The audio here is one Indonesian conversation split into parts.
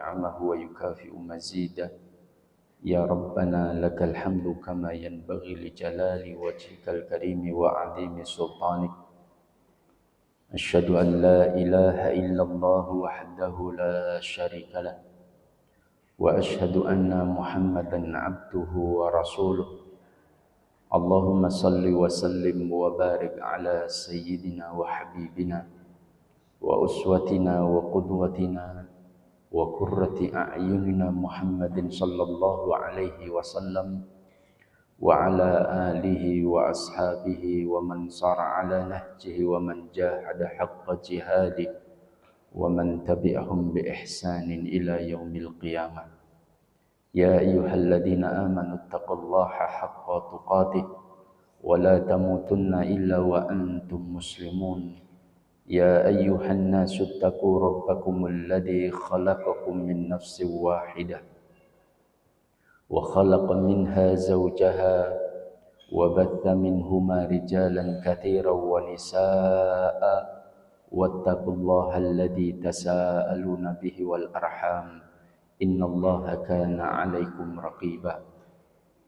نعمه ويكافئ مزيده يا ربنا لك الحمد كما ينبغي لجلال وجهك الكريم وعظيم سلطانك أشهد أن لا إله إلا الله وحده لا شريك له وأشهد أن محمدا عبده ورسوله اللهم صل وسلم وبارك على سيدنا وحبيبنا وأسوتنا وقدوتنا وقرة أعيننا محمد صلى الله عليه وسلم وعلى آله وأصحابه ومن صار على نهجه ومن جاهد حق جهاده ومن تبعهم بإحسان إلى يوم القيامة يا أيها الذين آمنوا اتقوا الله حق تقاته ولا تموتن إلا وأنتم مسلمون يا أيها الناس اتقوا ربكم الذي خلقكم من نفس واحدة وخلق منها زوجها وبث منهما رجالا كثيرا ونساء واتقوا الله الذي تساءلون به والأرحام إن الله كان عليكم رقيبا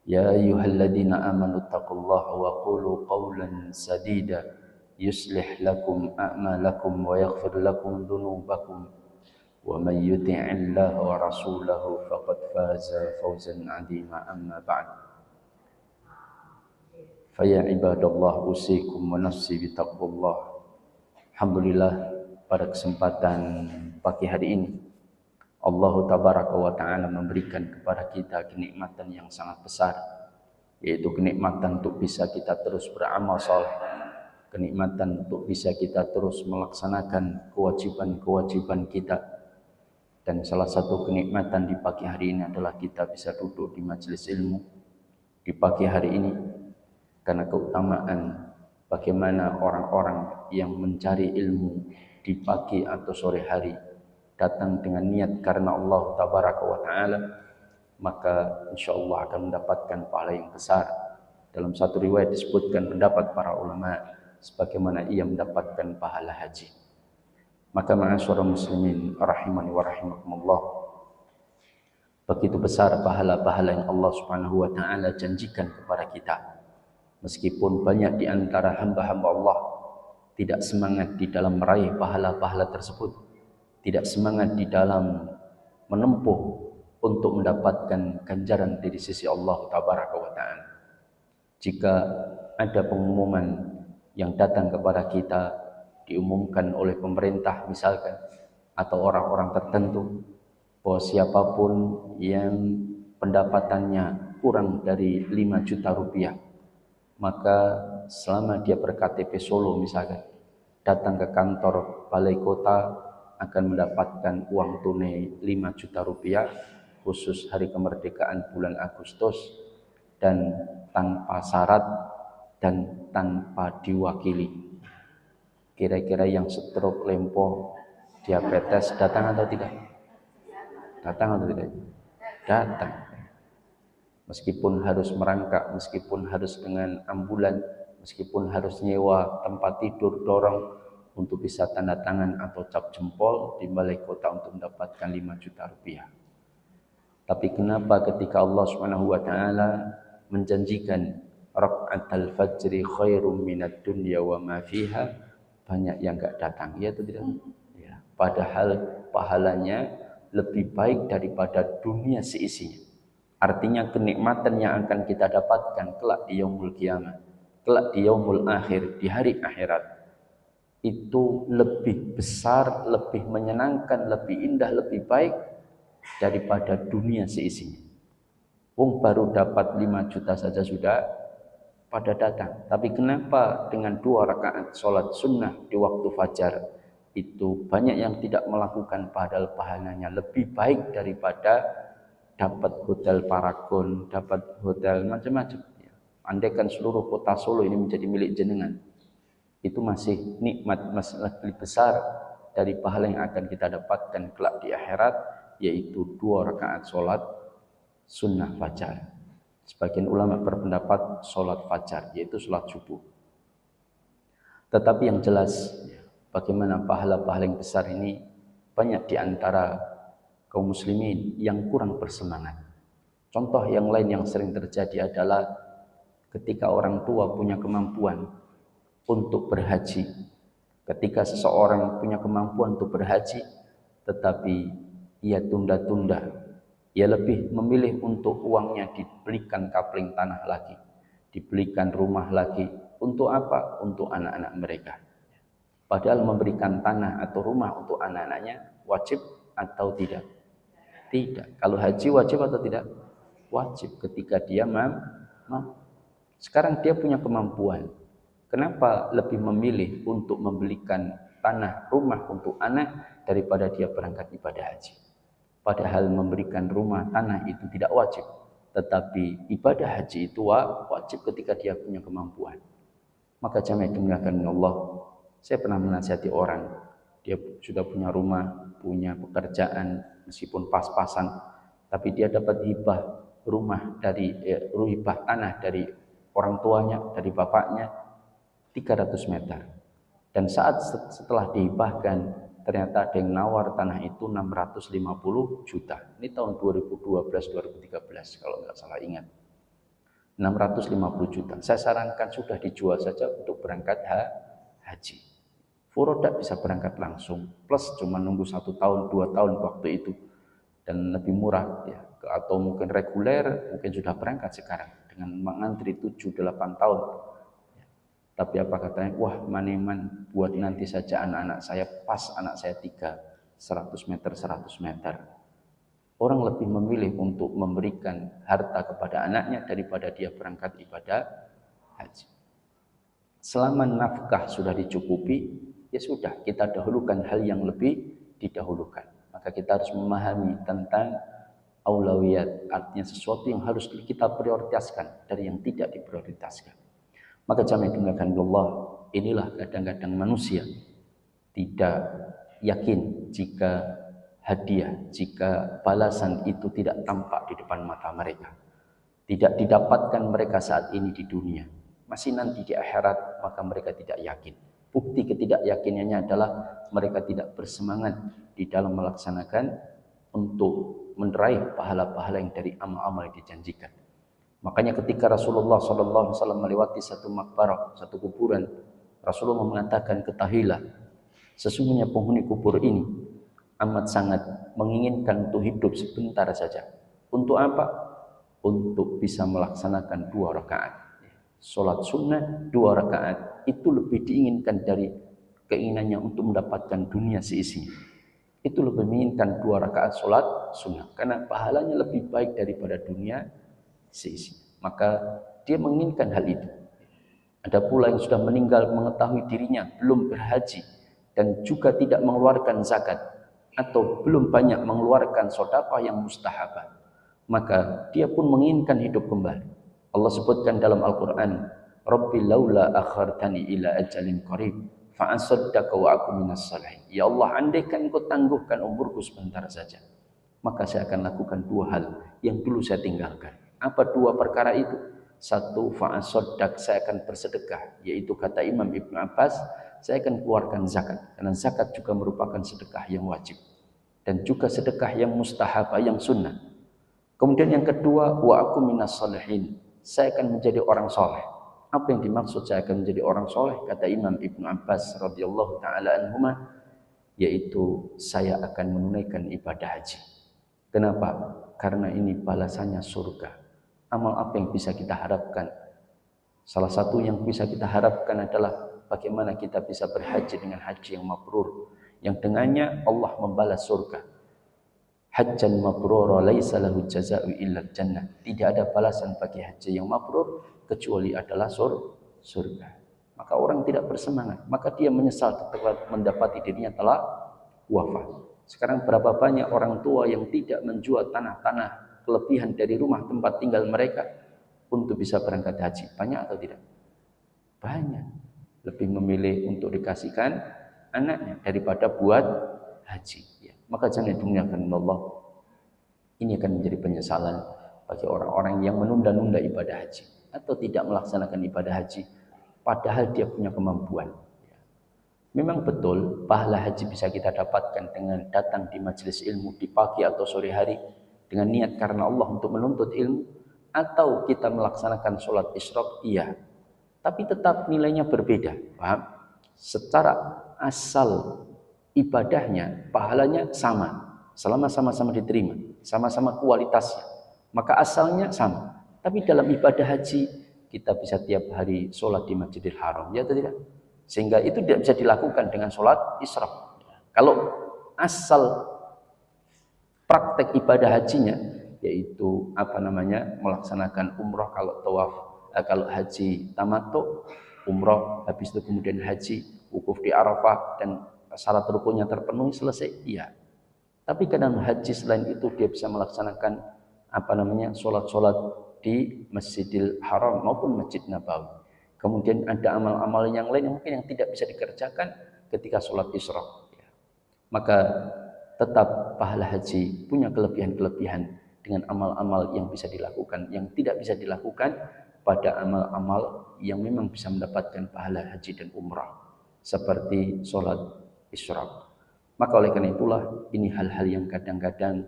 يا أيها الذين آمنوا اتقوا الله وقولوا قولا سديدا يصلح لكم أعمالكم ويغفر لكم ذنوبكم ومن يطع الله ورسوله فقد فاز فوزا عظيما أما بعد فيا عباد الله أوصيكم ونفسي بتقوى الله. Alhamdulillah, pada kesempatan pagi hari ini Allah Tabaraka wa Ta'ala memberikan kepada kita kenikmatan yang sangat besar, yaitu kenikmatan untuk bisa kita terus beramal saleh, kenikmatan untuk bisa kita terus melaksanakan kewajiban-kewajiban kita. Dan salah satu kenikmatan di pagi hari ini adalah kita bisa duduk di majelis ilmu di pagi hari ini, karena keutamaan bagaimana orang-orang yang mencari ilmu di pagi atau sore hari datang dengan niat karena Allah Tabaraka wa Ta'ala, maka insyaallah akan mendapatkan pahala yang besar. Dalam satu riwayat disebutkan pendapat para ulama sebagaimana ia mendapatkan pahala haji. Maka ma'asyiral muslimin rahimani wa rahimakumullah, begitu besar pahala-pahala yang Allah Subhanahu wa Ta'ala janjikan kepada kita. Meskipun banyak di antara hamba-hamba Allah tidak semangat di dalam meraih pahala-pahala tersebut, tidak semangat di dalam menempuh untuk mendapatkan ganjaran dari sisi Allah Tabaraka wa Ta'ala. Jika ada pengumuman yang datang kepada kita, diumumkan oleh pemerintah misalkan, atau orang-orang tertentu, bahwa siapapun yang pendapatannya kurang dari 5 juta rupiah, maka selama dia ber-KTP Solo misalkan, datang ke kantor balai kota akan mendapatkan uang tunai 5 juta rupiah khusus hari kemerdekaan bulan Agustus, dan tanpa syarat dan tanpa diwakili. Kira-kira yang stroke, lempoh, diabetes datang atau tidak? Datang atau tidak? Datang. Meskipun harus merangkak, meskipun harus dengan ambulan, meskipun harus nyewa tempat tidur dorong untuk bisa tanda tangan atau cap jempol di balai kota untuk mendapatkan 5 juta rupiah. Tapi kenapa ketika Allah Subhanahu wa Ta'ala menjanjikan raka'atul fajri khairum minad dunya wa ma fiha, banyak yang enggak datang, ya atau tidak? Ya, padahal pahalanya lebih baik daripada dunia seisinya. Artinya kenikmatan yang akan kita dapatkan kelak di yaumul qiyamah, kelak di yaumul akhir, di hari akhirat, itu lebih besar, lebih menyenangkan, lebih indah, lebih baik daripada dunia seisinya. Wong baru dapat 5 juta saja sudah pada datang. Tapi kenapa dengan 2 rakaat sholat sunnah di waktu fajar itu banyak yang tidak melakukan, padahal pahalanya lebih baik daripada dapat hotel Paragon, dapat hotel macam-macam. Andaikan seluruh kota Solo ini menjadi milik jenengan, itu masih nikmat, masih lebih besar dari pahala yang akan kita dapatkan kelak di akhirat, yaitu 2 rakaat sholat sunnah fajar. Sebagian ulama berpendapat sholat fajar, yaitu sholat subuh. Tetapi yang jelas, bagaimana pahala-pahala yang besar ini banyak di antara kaum muslimin yang kurang bersemangat. Contoh yang lain yang sering terjadi adalah ketika orang tua punya kemampuan untuk berhaji. Ketika seseorang punya kemampuan untuk berhaji, tetapi ia tunda-tunda, ia lebih memilih untuk uangnya dibelikan kapling tanah lagi, dibelikan rumah lagi. Untuk apa? Untuk anak-anak mereka. Padahal memberikan tanah atau rumah untuk anak-anaknya wajib atau tidak? Tidak. Kalau haji wajib atau tidak? Wajib ketika dia mampu. Sekarang dia punya kemampuan. Kenapa lebih memilih untuk membelikan tanah, rumah untuk anak daripada dia berangkat ibadah haji? Padahal memberikan rumah, tanah itu tidak wajib. Tetapi ibadah haji itu wajib ketika dia punya kemampuan. Maka jamaah dimuliakan Allah, saya pernah menasihati orang, dia sudah punya rumah, punya pekerjaan, meskipun pas-pasan, tapi dia dapat hibah rumah dari hibah tanah dari orang tuanya, dari bapaknya 300 meter. Dan setelah dihibahkan, ternyata ada yang nawar tanah itu 650 juta. Ini tahun 2012-2013 kalau nggak salah ingat. 650 juta. Saya sarankan sudah dijual saja untuk berangkat haji. Furoda bisa berangkat langsung, plus cuma nunggu 1 tahun, 2 tahun waktu itu, dan lebih murah ya. Atau mungkin reguler, mungkin sudah berangkat sekarang dengan mengantri 7-8 tahun. Ya. Tapi apa katanya? Wah, maneman buat nanti saja anak-anak saya, pas anak saya 3, 100 meter, 100 meter. Orang lebih memilih untuk memberikan harta kepada anaknya daripada dia berangkat ibadah haji. Selama nafkah sudah dicukupi, ya sudah, kita dahulukan hal yang lebih didahulukan. Maka kita harus memahami tentang aulawiyat, artinya sesuatu yang harus kita prioritaskan dari yang tidak diprioritaskan. Maka jamaah dimuliakan Allah, inilah kadang-kadang manusia tidak yakin jika hadiah, jika balasan itu tidak tampak di depan mata mereka, tidak didapatkan mereka saat ini di dunia, masih nanti di akhirat, maka mereka tidak yakin. Bukti ketidakyakinannya adalah mereka tidak bersemangat di dalam melaksanakan untuk meraih pahala-pahala yang dari amal-amal yang dijanjikan. Makanya ketika Rasulullah SAW melewati satu makbarah, satu kuburan, Rasulullah mengatakan, ketahuilah, sesungguhnya penghuni kubur ini amat sangat menginginkan untuk hidup sebentar saja. Untuk apa? Untuk bisa melaksanakan 2 rakaat. Sholat sunnah 2 rakaat itu lebih diinginkan dari keinginannya untuk mendapatkan dunia seisinya. Itu lebih menginginkan 2 rakaat sholat sunnah karena pahalanya lebih baik daripada dunia seisinya. Maka dia menginginkan hal itu. Ada pula yang sudah meninggal mengetahui dirinya belum berhaji dan juga tidak mengeluarkan zakat, atau belum banyak mengeluarkan sedekah yang mustahabah, maka dia pun menginginkan hidup kembali. Allah sebutkan dalam Al-Quran, Rabbi laula akhartani ila ajalin qarib fa asaddaqa wa aku minas salihin. Ya Allah, andaikan Engkau tangguhkan umurku sebentar saja, maka saya akan lakukan 2 hal yang dulu saya tinggalkan. Apa 2 perkara itu? 1, fa asaddaq, saya akan bersedekah, yaitu kata Imam Ibnu Abbas, saya akan keluarkan zakat, karena zakat juga merupakan sedekah yang wajib dan juga sedekah yang mustahabah, yang sunnah. Kemudian yang kedua, wa aku minas salihin, saya akan menjadi orang soleh. Apa yang dimaksud saya akan menjadi orang soleh? Kata Imam Ibnu Abbas radhiyallahu taala anhuma, yaitu saya akan menunaikan ibadah haji. Kenapa? Karena ini balasannya surga. Amal apa yang bisa kita harapkan? Salah satu yang bisa kita harapkan adalah bagaimana kita bisa berhaji dengan haji yang mabrur, yang dengannya Allah membalas surga. Hajjan mabrura laisa lahu jazaa'u illa jannah. Tidak ada balasan bagi haji yang mabrur kecuali adalah surga. Maka orang tidak bersemangat, maka dia menyesal ketika mendapati dirinya telah wafat. Sekarang berapa banyak orang tua yang tidak menjual tanah-tanah kelebihan dari rumah tempat tinggal mereka untuk bisa berangkat haji? Banyak atau tidak? Banyak. Lebih memilih untuk dikasihkan anaknya daripada buat haji. Ya. Maka jangan dimuliakan Allah. Ini akan menjadi penyesalan bagi orang-orang yang menunda-nunda ibadah haji atau tidak melaksanakan ibadah haji padahal dia punya kemampuan. Ya. Memang betul pahala haji bisa kita dapatkan dengan datang di majelis ilmu di pagi atau sore hari dengan niat karena Allah untuk menuntut ilmu, atau kita melaksanakan sholat isyraq, iya. Tapi tetap nilainya berbeda, paham? Secara asal ibadahnya, pahalanya sama. Selama sama-sama diterima, sama-sama kualitasnya, maka asalnya sama. Tapi dalam ibadah haji, kita bisa tiap hari sholat di Masjidil Haram, ya atau tidak? Sehingga itu tidak bisa dilakukan dengan sholat isyraq. Kalau asal praktek ibadah hajinya, yaitu melaksanakan umroh kalau tawaf, kalau haji tamattu, umroh habis itu kemudian haji, wukuf di Arafah dan syarat rukunnya terpenuhi, selesai, iya. Tapi kadang haji selain itu dia bisa melaksanakan sholat-sholat di Masjidil Haram maupun Masjid Nabawi. Kemudian ada amal-amal yang lain yang mungkin yang tidak bisa dikerjakan ketika sholat isyraq. Maka tetap pahala haji punya kelebihan-kelebihan dengan amal-amal yang bisa dilakukan, yang tidak bisa dilakukan pada amal-amal yang memang bisa mendapatkan pahala haji dan umrah, seperti sholat isyraq. Maka oleh karena itulah ini hal-hal yang kadang-kadang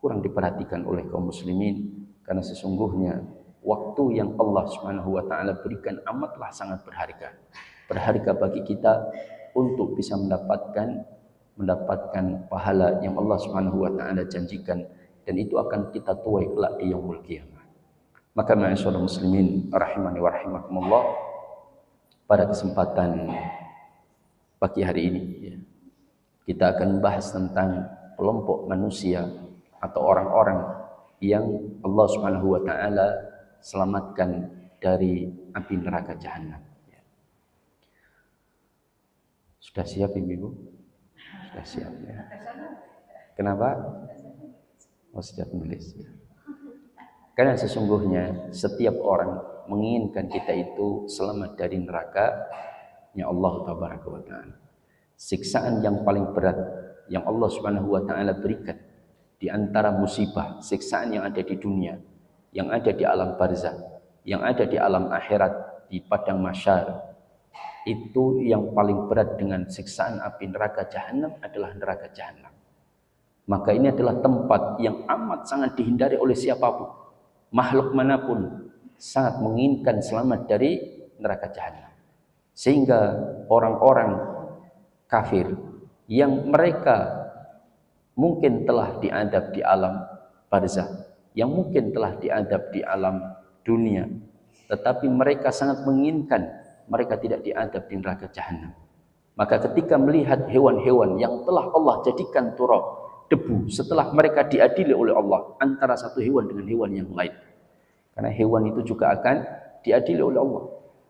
kurang diperhatikan oleh kaum muslimin, karena sesungguhnya waktu yang Allah Subhanahu wa taala berikan amatlah sangat berharga. Berharga bagi kita untuk bisa mendapatkan pahala yang Allah Subhanahu wa taala janjikan, dan itu akan kita tuai kelak di yaumul qiyamah. Maka ma'asyiral muslimin rahimani wa rahimakumullah, pada kesempatan pagi hari ini kita akan membahas tentang kelompok manusia atau orang-orang yang Allah Subhanahu wa taala selamatkan dari api neraka jahanam. Sudah siap Ibu? Sudah siap ya. Kenapa? Oh, siap menulis. Karena sesungguhnya setiap orang menginginkan kita itu selamat dari neraka-Nya Allah Tabaraka wa taala. Siksaan yang paling berat yang Allah Subhanahu wa taala berikan di antara musibah, siksaan yang ada di dunia, yang ada di alam barzakh, yang ada di alam akhirat, di padang mahsyar, itu yang paling berat dengan siksaan api neraka jahanam adalah neraka jahanam. Maka ini adalah tempat yang amat sangat dihindari oleh siapapun. Makhluk manapun sangat menginginkan selamat dari neraka jahanam. Sehingga orang-orang kafir yang mereka mungkin telah diadab di alam barzakh, yang mungkin telah diadab di alam dunia, tetapi mereka sangat menginginkan mereka tidak diadab di neraka jahanam. Maka ketika melihat hewan-hewan yang telah Allah jadikan turab, debu, setelah mereka diadili oleh Allah antara satu hewan dengan hewan yang lain, karena hewan itu juga akan diadili oleh Allah,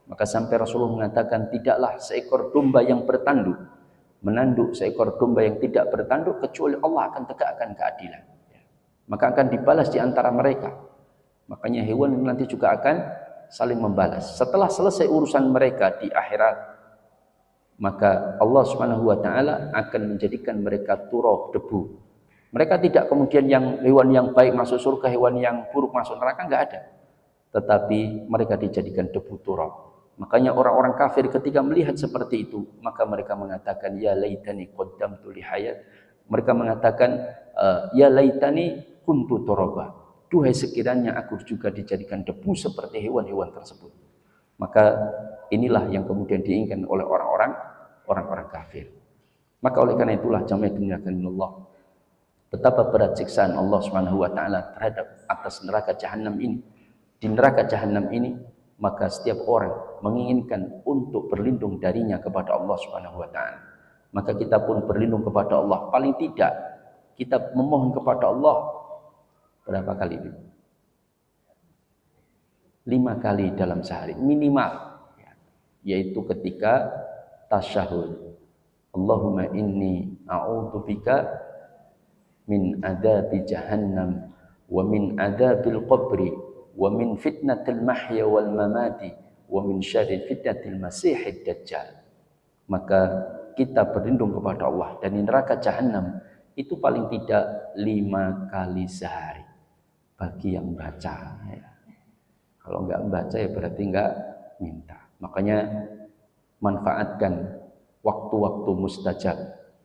maka sampai Rasulullah mengatakan tidaklah seekor domba yang bertanduk menanduk seekor domba yang tidak bertanduk kecuali Allah akan tegakkan keadilan. Maka akan dibalas di antara mereka. Makanya hewan ini nanti juga akan saling membalas. Setelah selesai urusan mereka di akhirat, maka Allah Subhanahu wa taala akan menjadikan mereka turab, debu. Mereka tidak kemudian yang hewan yang baik masuk surga, hewan yang buruk masuk neraka, enggak ada. Tetapi mereka dijadikan debu, turab. Makanya orang-orang kafir ketika melihat seperti itu, maka mereka mengatakan ya laitani qaddamtu li hayat. Mereka mengatakan ya laitani kuntu turaba. Duhai sekiranya aku juga dijadikan debu seperti hewan-hewan tersebut. Maka inilah yang kemudian diinginkan oleh orang-orang kafir. Maka oleh karena itulah jamaah Allah, betapa berat siksaan Allah Subhanahu wa taala terhadap atas neraka jahanam ini. Di neraka jahanam ini maka setiap orang menginginkan untuk berlindung darinya kepada Allah Subhanahu wa taala. Maka kita pun berlindung kepada Allah. Paling tidak kita memohon kepada Allah berapa kali? 5 kali dalam sehari minimal, yaitu ketika tasyahud. Allahumma inni a'udzubika min adabi jahannam wa min adabil qabri wa min fitnatil mahya wal mamati wa min syarri fitnatil masihid dajjal. Maka kita berlindung kepada Allah dari neraka jahanam itu paling tidak 5 kali sehari bagi yang baca ya. Kalau enggak membaca ya berarti enggak minta. Makanya manfaatkan waktu-waktu mustajab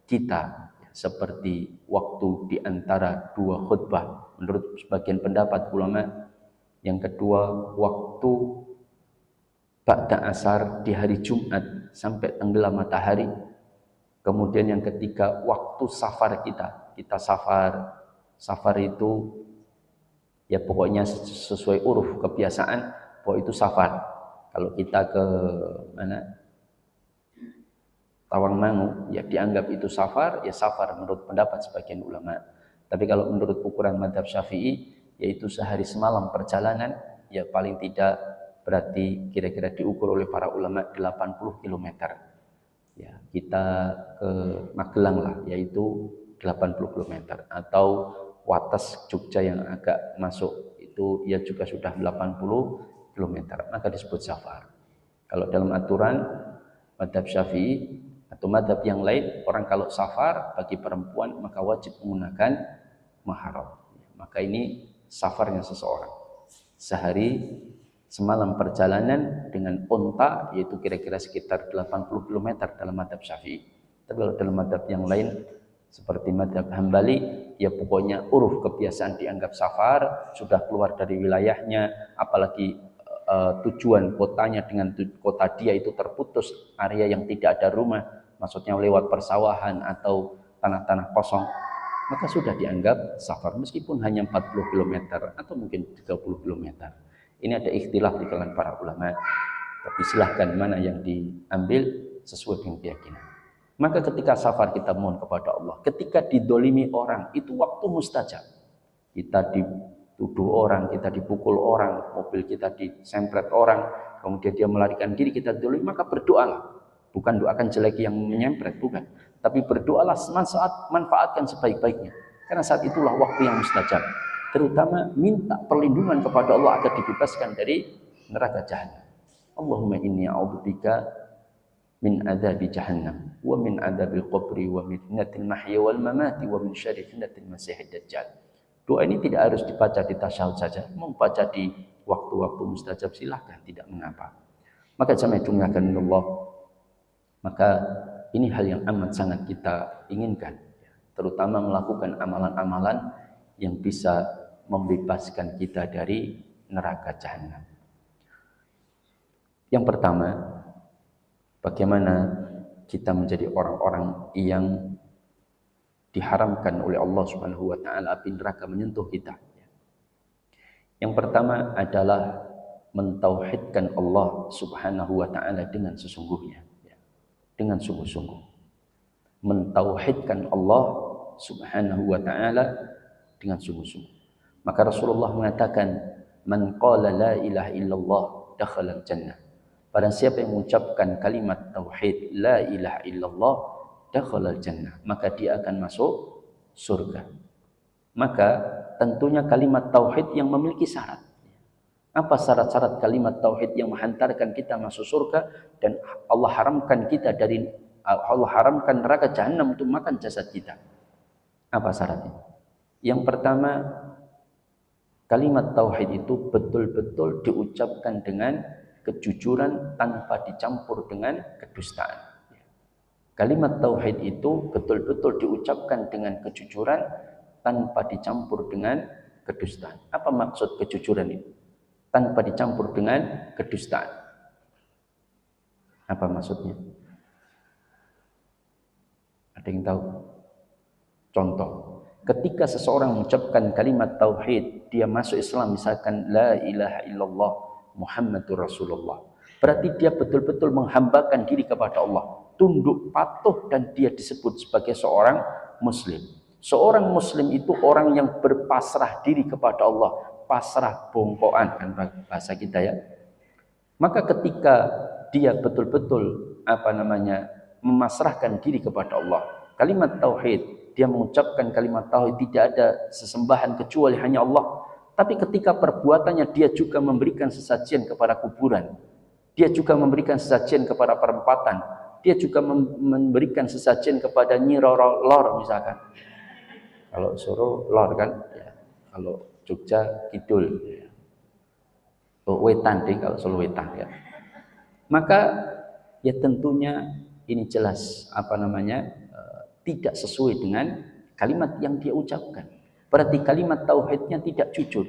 kita, seperti waktu di antara dua khutbah menurut sebagian pendapat ulama. Yang kedua, waktu ba'da asar di hari Jumat sampai tenggelam matahari. Kemudian yang ketiga, waktu safar kita. Kita safar itu ya pokoknya sesuai uruf kebiasaan, bahwa itu safar. Kalau kita ke mana? Tawangmangu, ya dianggap itu safar, ya safar menurut pendapat sebagian ulama. Tapi kalau menurut ukuran mazhab Syafi'i, yaitu sehari semalam perjalanan, ya paling tidak berarti kira-kira diukur oleh para ulama 80 km. Ya, kita ke Magelang lah, yaitu 80 km, atau Wates Jogja yang agak masuk itu ya juga sudah 80 km, maka disebut safar. Kalau dalam aturan mazhab Syafi'i atau mazhab yang lain, orang kalau safar bagi perempuan maka wajib menggunakan mahram. Maka ini safarnya seseorang. Sehari semalam perjalanan dengan unta, yaitu kira-kira sekitar 80 km dalam mazhab Syafi'i. Tapi kalau dalam mazhab yang lain seperti mazhab Hambali, ya pokoknya uruf kebiasaan dianggap safar, sudah keluar dari wilayahnya, apalagi tujuan kotanya dengan kota dia itu terputus, area yang tidak ada rumah, maksudnya lewat persawahan atau tanah-tanah kosong, maka sudah dianggap safar meskipun hanya 40 km atau mungkin 30 km. Ini ada ikhtilaf di kalangan para ulama, tapi silahkan mana yang diambil sesuai dengan keyakinan. Maka ketika safar kita mohon kepada Allah. Ketika didolimi orang, itu waktu mustajab. Kita dituduh orang, kita dipukul orang, mobil kita disempret orang, kemudian dia melarikan diri, kita didolimi, maka berdoalah. Bukan doakan jelek yang menyempret, bukan. Tapi berdoalah saat manfaatkan sebaik-baiknya. Karena saat itulah waktu yang mustajab. Terutama minta perlindungan kepada Allah agar dibebaskan dari neraka Jahannam. Allahumma inni a'udzubika min adzabi jahannam wa min adzabil qabri wa min fitnatil mahya wal mamati wa min syarri fitnatil masiihid dajjal. Doa ini tidak harus dibaca di tasyahud saja, mau baca di waktu-waktu mustajab silahkan, tidak mengapa. Maka jamaah dimuliakan Allah, maka ini hal yang amat sangat kita inginkan, terutama melakukan amalan-amalan yang bisa membebaskan kita dari neraka Jahannam. Yang pertama, bagaimana kita menjadi orang-orang yang diharamkan oleh Allah Subhanahu wa taala api neraka menyentuh kita. Yang pertama adalah mentauhidkan Allah Subhanahu wa taala dengan sesungguhnya, dengan sungguh-sungguh. Mentauhidkan Allah Subhanahu wa taala dengan sungguh-sungguh. Maka Rasulullah mengatakan, "Man qala la ilaha illallah dakhala al-jannah." Barang siapa yang mengucapkan kalimat tauhid la ilaha illallah dakhala al-jannah, maka dia akan masuk surga. Maka tentunya kalimat tauhid yang memiliki syarat. Apa syarat-syarat kalimat tauhid yang menghantarkan kita masuk surga dan Allah haramkan neraka Jahannam untuk makan jasad kita? Apa syaratnya? Yang pertama, kalimat tauhid itu betul-betul diucapkan dengan kejujuran tanpa dicampur dengan kedustaan. Kalimat tauhid itu betul-betul diucapkan dengan kejujuran tanpa dicampur dengan kedustaan. Apa maksud kejujuran itu? Tanpa dicampur dengan kedustaan. Apa maksudnya? Ada yang tahu? Contoh, ketika seseorang mengucapkan kalimat tauhid, dia masuk Islam, misalkan la ilaha illallah Muhammadur Rasulullah, berarti dia betul-betul menghambakan diri kepada Allah, tunduk patuh, dan dia disebut sebagai seorang muslim. Seorang muslim itu orang yang berpasrah diri kepada Allah, pasrah bongkoan kan bahasa kita ya. Maka ketika dia betul-betul memasrahkan diri kepada Allah, kalimat tauhid, dia mengucapkan kalimat tauhid, tidak ada sesembahan kecuali hanya Allah. Tapi ketika perbuatannya dia juga memberikan sesajian kepada kuburan, dia juga memberikan sesajian kepada perempatan, dia juga memberikan sesajian kepada Nyi Roro Lor misalkan. Kalau Solo Lor kan, ya. Kalau Jogja Kidul, ya. Wetan deh kalau Solo Wetan ya. Maka ya tentunya ini jelas tidak sesuai dengan kalimat yang dia ucapkan. Berarti kalimat tauhidnya tidak jujur.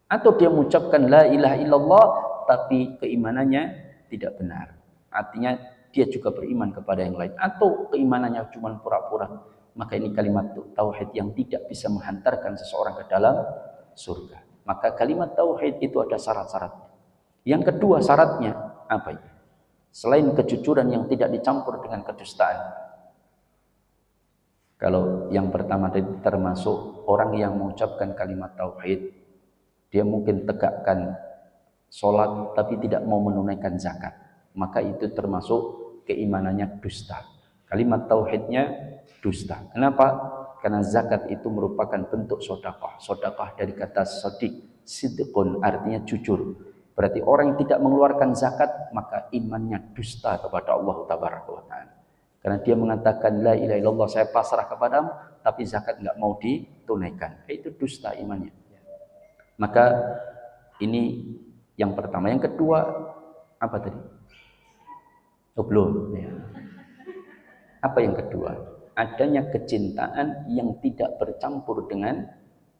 Atau dia mengucapkan la ilaha illallah tapi keimanannya tidak benar. Artinya dia juga beriman kepada yang lain atau keimanannya cuma pura-pura. Maka ini kalimat tauhid yang tidak bisa menghantarkan seseorang ke dalam surga. Maka kalimat tauhid itu ada syarat-syaratnya. Yang kedua syaratnya apa itu? Selain kejujuran yang tidak dicampur dengan kedustaan. Kalau yang pertama tadi termasuk orang yang mengucapkan kalimat tauhid, dia mungkin tegakkan sholat tapi tidak mau menunaikan zakat, maka itu termasuk keimanannya dusta. Kalimat tauhidnya dusta. Kenapa? Karena zakat itu merupakan bentuk sedekah. Sedekah dari kata shadiq, sidqun artinya jujur. Berarti orang yang tidak mengeluarkan zakat maka imannya dusta kepada Allah Tabaraka wa Ta'ala. Karena dia mengatakan la ilaha illallah, saya pasrah kepadamu, tapi zakat enggak mau ditunaikan. Itu dusta imannya. Maka ini yang pertama. Yang kedua apa tadi? Oh, belum. Ya. Apa yang kedua? Adanya kecintaan yang tidak bercampur dengan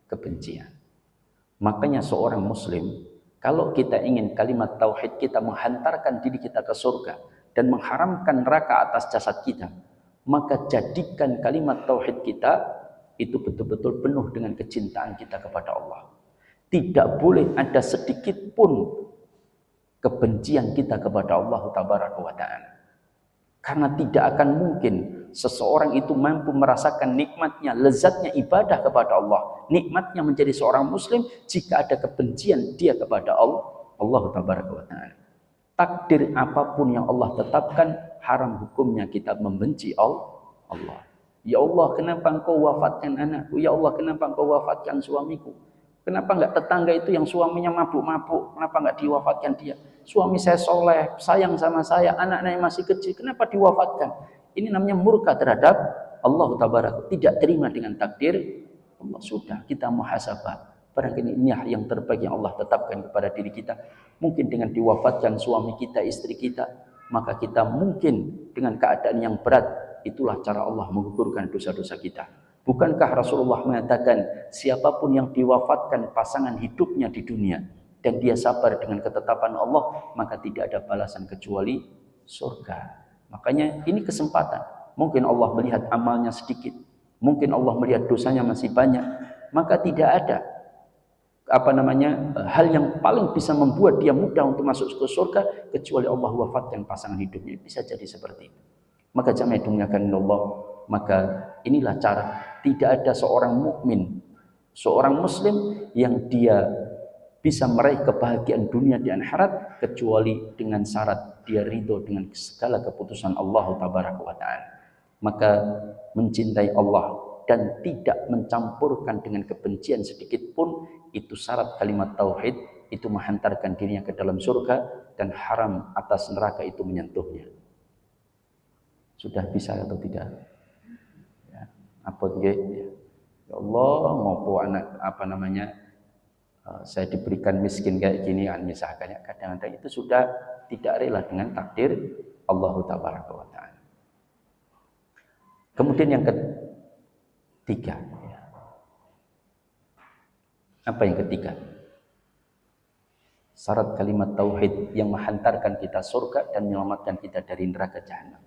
kebencian. Makanya seorang muslim, kalau kita ingin kalimat tauhid kita menghantarkan diri kita ke surga dan mengharamkan neraka atas jasad kita, maka jadikan kalimat tauhid kita itu betul-betul penuh dengan kecintaan kita kepada Allah. Tidak boleh ada sedikit pun kebencian kita kepada Allah Tabaraka wa Ta'ala. Karena tidak akan mungkin seseorang itu mampu merasakan nikmatnya, lezatnya ibadah kepada Allah, nikmatnya menjadi seorang muslim jika ada kebencian dia kepada Allah Tabaraka wa Ta'ala. Takdir apapun yang Allah tetapkan, haram hukumnya kita membenci Allah. Ya Allah, kenapa engkau wafatkan anakku? Ya Allah, kenapa engkau wafatkan suamiku? Kenapa enggak tetangga itu yang suaminya mabuk-mabuk? Kenapa enggak diwafatkan dia? Suami saya soleh, sayang sama saya, anak-anaknya masih kecil, kenapa diwafatkan? Ini namanya murka terhadap Allah Tabaraka. Tidak terima dengan takdir Allah. Sudah, kita muhasabah. Barangkali ini yang terbaik yang Allah tetapkan kepada diri kita. Mungkin dengan diwafatkan suami kita, istri kita, maka kita mungkin dengan keadaan yang berat, itulah cara Allah menggugurkan dosa-dosa kita. Bukankah Rasulullah mengatakan, siapapun yang diwafatkan pasangan hidupnya di dunia dan dia sabar dengan ketetapan Allah, maka tidak ada balasan kecuali surga. Makanya ini kesempatan. Mungkin Allah melihat amalnya sedikit, mungkin Allah melihat dosanya masih banyak, maka tidak ada hal yang paling bisa membuat dia mudah untuk masuk ke surga kecuali Allah wafatkan pasangan hidupnya. Bisa jadi seperti itu. Maka jamaah dimuliakan Allah, maka inilah cara. Tidak ada seorang mukmin, seorang muslim yang dia bisa meraih kebahagiaan dunia dan akhirat kecuali dengan syarat dia ridho dengan segala keputusan Allah Tabaraka wa Ta'ala. Maka mencintai Allah dan tidak mencampurkan dengan kebencian sedikit pun, itu syarat kalimat tauhid, itu menghantarkan dirinya ke dalam surga dan haram atas neraka itu menyentuhnya. Sudah bisa atau tidak? Ya, apa ya? Ya Allah, mau anak saya diberikan miskin kayak gini kan, misalkan kadang-kadang itu sudah tidak rela dengan takdir Allah Tabaraka wa Ta'ala. Kemudian yang ketiga, apa yang ketiga? Syarat kalimat tauhid yang menghantarkan kita surga dan menyelamatkan kita dari neraka jahanam.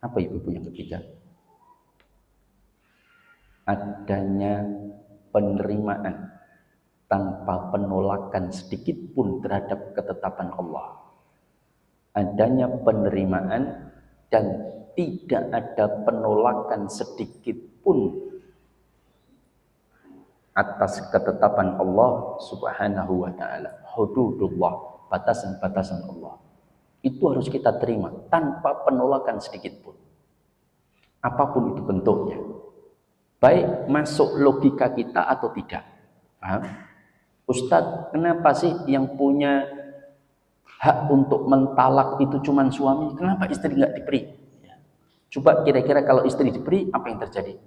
Apa ibu yang ketiga? Adanya penerimaan tanpa penolakan sedikit pun terhadap ketetapan Allah. Adanya penerimaan dan tidak ada penolakan sedikit pun atas ketetapan Allah Subhanahu wa Ta'ala. Hududullah, batasan-batasan Allah. Itu harus kita terima tanpa penolakan sedikit pun. Apapun itu bentuknya. Baik masuk logika kita atau tidak. Paham? Ustadz, kenapa sih yang punya hak untuk mentalak itu cuma suami? Kenapa istri nggak diberi? Coba kira-kira kalau istri diberi, apa yang terjadi?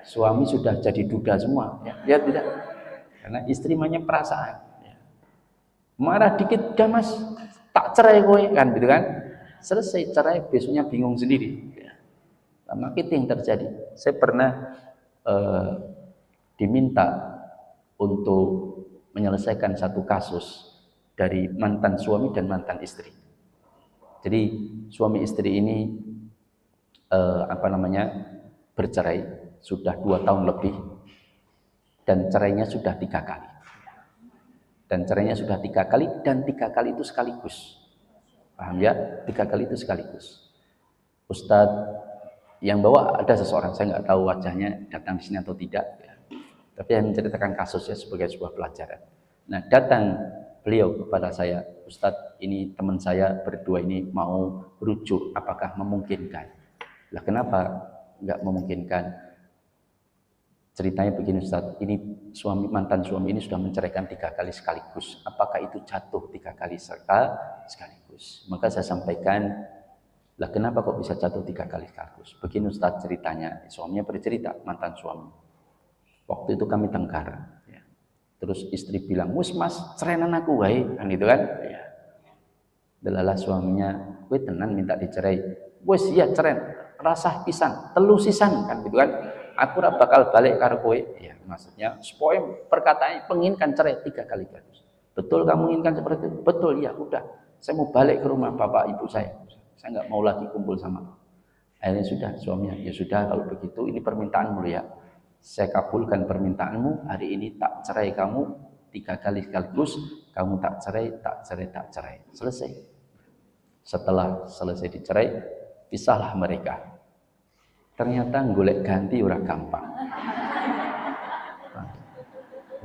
Suami sudah jadi duda semua. Ya tidak? Karena istri punya perasaan. Marah dikit, dah mas, tak cerai kowe kan, gitu kan? selesai cerai, besoknya bingung sendiri. Ya. Maka itu yang terjadi. Saya pernah diminta untuk menyelesaikan satu kasus dari mantan suami dan mantan istri. Jadi suami istri ini bercerai sudah 2 tahun lebih, dan cerainya sudah 3 kali. Dan cerainya sudah 3 kali, dan 3 kali itu sekaligus. Paham ya? 3 kali itu sekaligus. Ustadz yang bawa ada seseorang, saya nggak tahu wajahnya datang di sini atau tidak, ya. Tapi yang menceritakan kasusnya sebagai sebuah pelajaran. Nah, datang beliau kepada saya, Ustadz, ini teman saya berdua ini mau rujuk, apakah memungkinkan? Lah kenapa nggak memungkinkan? Ceritanya begini, Ustadz, ini mantan suami ini sudah menceraikan 3 kali sekaligus. Apakah itu jatuh 3 kali sekaligus? Maka saya sampaikan, lah kenapa kok bisa jatuh 3 kali sekaligus? Begini Ustadz ceritanya, suaminya bercerita, mantan suami. Waktu itu kami tengkar. Ya. Terus istri bilang, "Wis mas, cerainan aku wae," kan gitu kan? Ya. Delalah suaminya, "Kowe tenan minta dicerai." "Wis iya cerai, rasah pisan, telu sisan," kan gitu kan? "Aku ora bakal balik karo kowe." Ya, maksudnya supaya perkataannya penginginkan cerai 3 kali sekaligus. "Betul kamu inginkan seperti itu?" "Betul, ya udah. Saya mau balik ke rumah bapak ibu saya. Saya nggak mau lagi kumpul sama." Akhirnya sudah, suaminya, "Ya sudah kalau begitu ini permintaanmu ya. Saya kabulkan permintaanmu, hari ini tak cerai kamu 3 kali sekaligus, kamu tak cerai. Selesai." Setelah selesai dicerai, pisahlah mereka. Ternyata golek ganti ora gampang.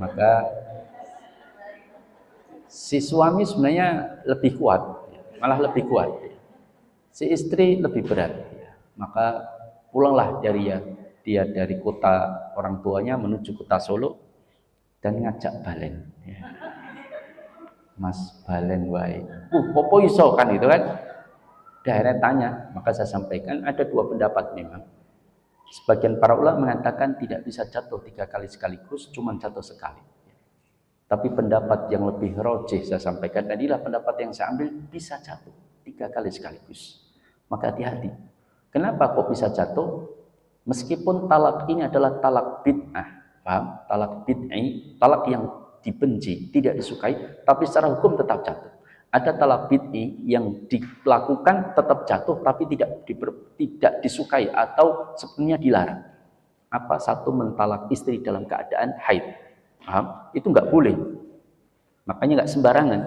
Maka si suami sebenarnya lebih kuat, malah lebih kuat. Si istri lebih berat. Maka pulanglah dia dari kota orang tuanya menuju kota Solo dan ngajak balen. "Mas balen wae." Popo iso kan itu kan? Daerah tanya, maka saya sampaikan ada 2 pendapat memang. Sebagian para ulama mengatakan tidak bisa jatuh 3 kali sekaligus, cuma jatuh sekali. Tapi pendapat yang lebih rojih saya sampaikan, inilah pendapat yang saya ambil, bisa jatuh 3 kali sekaligus. Maka hati-hati. Kenapa kok bisa jatuh? Meskipun talak ini adalah talak bid'ah, paham? Talak bid'i, talak yang dibenci, tidak disukai, tapi secara hukum tetap jatuh. Ada talak bid'i yang dilakukan tetap jatuh, tapi tidak disukai atau sebenarnya dilarang. Apa? Satu, mentalak istri dalam keadaan haid, paham? Itu nggak boleh. Makanya nggak sembarangan.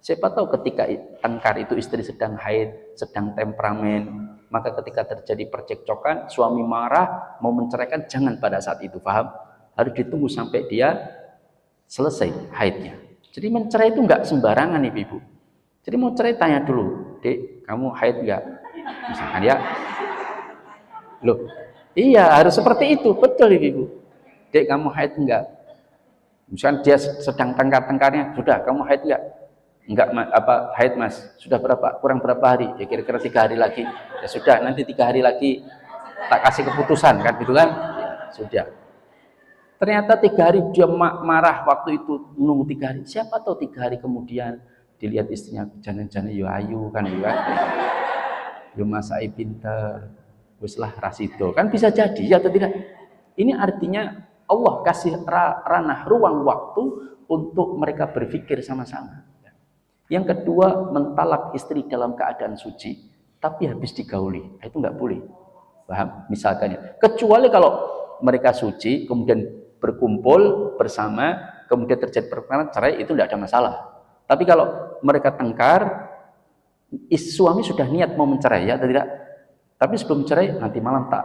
Siapa tahu ketika tengkar itu istri sedang haid, sedang temperamen, maka ketika terjadi percekcokan, suami marah mau menceraikan, jangan pada saat itu, paham? Harus ditunggu sampai dia selesai haidnya. Jadi mencerai itu nggak sembarangan, ibu-ibu. Jadi mau cerai tanya dulu, "Dek, kamu haid nggak?" Misalkan ya. Loh, iya harus seperti itu, betul ibu-ibu. "Dek, kamu haid nggak?" Misalkan dia sedang tengkar-tengkarnya, "Sudah, kamu haid nggak?" "Enggak, haid mas." "Sudah berapa? Kurang berapa hari?" "Ya kira-kira 3 hari lagi." "Ya sudah, nanti 3 hari lagi tak kasih keputusan," kan gitu kan? Ya, sudah. Ternyata 3 hari dia marah waktu itu, nunggu 3 hari. Siapa tahu 3 hari kemudian dilihat istrinya, "Jane-jane yo ayu," kan gitu kan? "Yo masake pinter, wis lah rasido." Kan bisa jadi ya atau tidak? Ini artinya Allah kasih ranah ruang waktu untuk mereka berpikir sama-sama. Yang kedua, mentalak istri dalam keadaan suci, tapi habis digauli. Itu nggak boleh. Paham? Misalkan ya. Kecuali kalau mereka suci, kemudian berkumpul bersama, kemudian terjadi perkara cerai, itu tidak ada masalah. Tapi kalau mereka tengkar, suami sudah niat mau mencerai ya atau tidak? Tapi sebelum cerai, nanti malam tak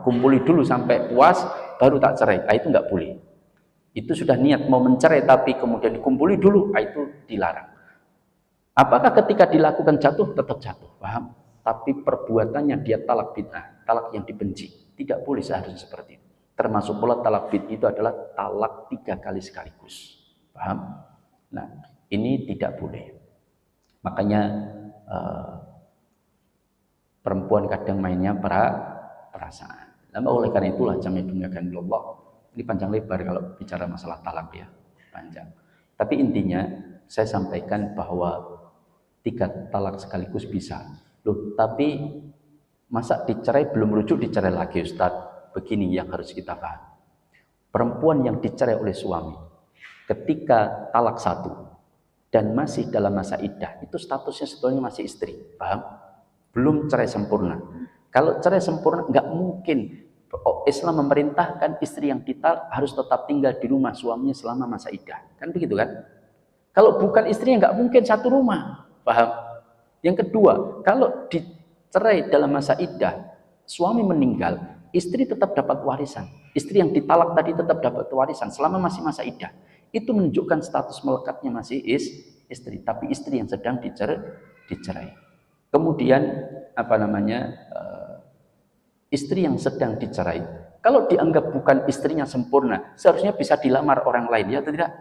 kumpuli dulu sampai puas, baru tak cerai. Itu nggak boleh. Itu sudah niat mau mencerai tapi kemudian dikumpuli dulu, itu dilarang. Apakah ketika dilakukan jatuh? Tetap jatuh, paham? Tapi perbuatannya dia talak bid'ah, talak yang dibenci. Tidak boleh seharusnya seperti itu. Termasuk pula talak bid'ah itu adalah talak 3 kali sekaligus, paham? Nah, ini tidak boleh. Makanya perempuan kadang mainnya perasaan. Lalu oleh karena itulah jami'ah dunia kan Allah. Ini panjang lebar kalau bicara masalah talak ya, panjang. Tapi intinya saya sampaikan bahwa 3 talak sekaligus bisa. Loh, tapi masa dicerai belum rujuk dicerai lagi Ustaz? Begini yang harus kita paham. Perempuan yang dicerai oleh suami ketika talak 1 dan masih dalam masa iddah, itu statusnya sebetulnya masih istri. Paham? Belum cerai sempurna. Kalau cerai sempurna nggak mungkin. Islam memerintahkan istri yang ditalak harus tetap tinggal di rumah suaminya selama masa iddah. Kan begitu kan? Kalau bukan istrinya nggak mungkin satu rumah. Paham? Yang kedua, kalau dicerai dalam masa iddah, suami meninggal, istri tetap dapat warisan. Istri yang ditalak tadi tetap dapat warisan selama masih masa iddah. Itu menunjukkan status melekatnya masih istri, tapi istri yang sedang dicerai. Kemudian istri yang sedang dicerai, kalau dianggap bukan istrinya sempurna, seharusnya bisa dilamar orang lain, ya atau tidak?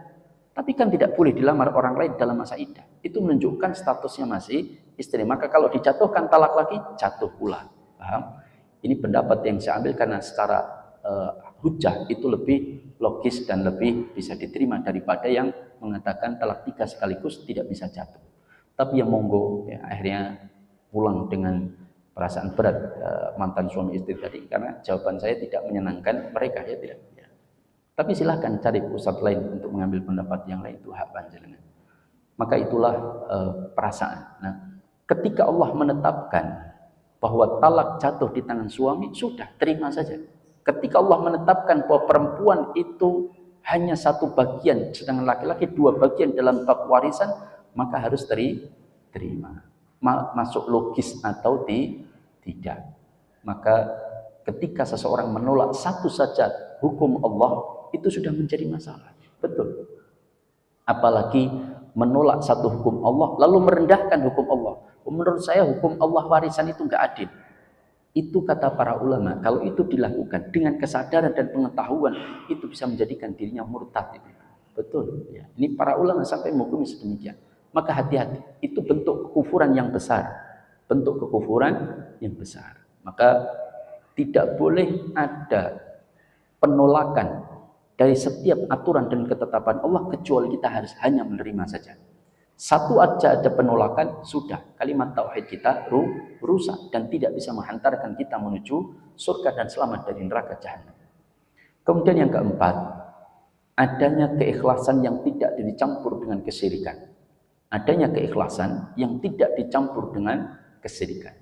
Tapi kan tidak boleh dilamar orang lain dalam masa iddah. Itu menunjukkan statusnya masih istri. Maka kalau dijatuhkan talak lagi, jatuh pula. Paham? Ini pendapat yang saya ambil karena secara hujah itu lebih logis dan lebih bisa diterima daripada yang mengatakan talak 3 sekaligus tidak bisa jatuh. Tapi yang monggo, ya, akhirnya pulang dengan perasaan berat mantan suami istri tadi, karena jawaban saya tidak menyenangkan mereka, ya tidak. Ya. Tapi silahkan cari pusat lain untuk mengambil pendapat yang lain, itu hak panjenengan. Maka itulah perasaan. Nah, ketika Allah menetapkan bahwa talak jatuh di tangan suami, sudah terima saja. Ketika Allah menetapkan bahwa perempuan itu hanya 1 bagian, sedangkan laki-laki 2 bagian dalam bab warisan, maka harus terima. Masuk logis atau tidak. Maka ketika seseorang menolak satu saja hukum Allah, itu sudah menjadi masalah. Betul. Apalagi menolak satu hukum Allah lalu merendahkan hukum Allah. Menurut saya hukum Allah warisan itu enggak adil. Itu kata para ulama, kalau itu dilakukan dengan kesadaran dan pengetahuan, itu bisa menjadikan dirinya murtad. Betul. Ya. Ini para ulama sampai menghukumi sedemikian. Maka hati-hati, itu bentuk kekufuran yang besar. Bentuk kekufuran yang besar. Maka tidak boleh ada penolakan dari setiap aturan dan ketetapan Allah kecuali kita harus hanya menerima saja. Satu aja ada penolakan, sudah kalimat tauhid kita rusak dan tidak bisa menghantarkan kita menuju surga dan selamat dari neraka jahanam. Kemudian yang keempat, adanya keikhlasan yang tidak dicampur dengan kesyirikan. Adanya keikhlasan yang tidak dicampur dengan kesyirikan.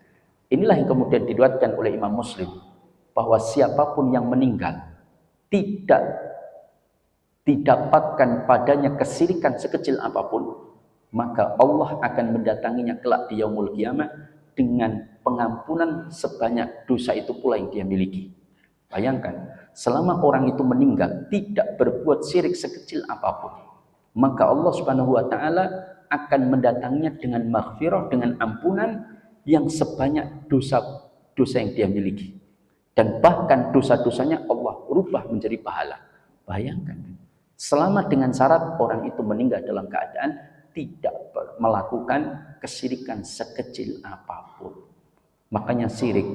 Inilah yang kemudian diriwayatkan oleh Imam Muslim, bahwa siapapun yang meninggal tidak didapatkan padanya kesyirikan sekecil apapun, maka Allah akan mendatanginya kelak di yaumul qiyamah dengan pengampunan sebanyak dosa itu pula yang dia miliki. Bayangkan, selama orang itu meninggal tidak berbuat syirik sekecil apapun, maka Allah Subhanahu wa taala akan mendatanginya dengan maghfirah, dengan ampunan yang sebanyak dosa-dosa yang dia miliki. Dan bahkan dosa-dosanya Allah rubah menjadi pahala. Bayangkan, selama dengan syarat orang itu meninggal dalam keadaan tidak melakukan kesyirikan sekecil apapun. Makanya syirik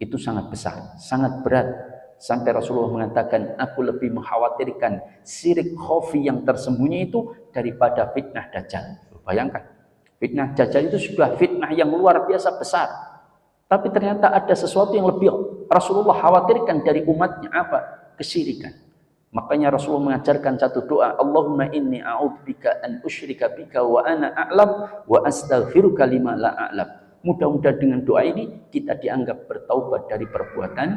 itu sangat besar, sangat berat. Sampai Rasulullah mengatakan, aku lebih mengkhawatirkan syirik khafi yang tersembunyi itu daripada fitnah Dajjal. Bayangkan, fitnah Dajjal itu sudah fitnah yang luar biasa besar. Tapi ternyata ada sesuatu yang lebih Rasulullah khawatirkan dari umatnya, apa? Kesyirikan. Makanya Rasulullah mengajarkan satu doa, Allahumma inni a'udzubika an usyrika bika wa ana a'lam wa astaghfiruka lima la a'lam. Mudah-mudahan dengan doa ini kita dianggap bertaubat dari perbuatan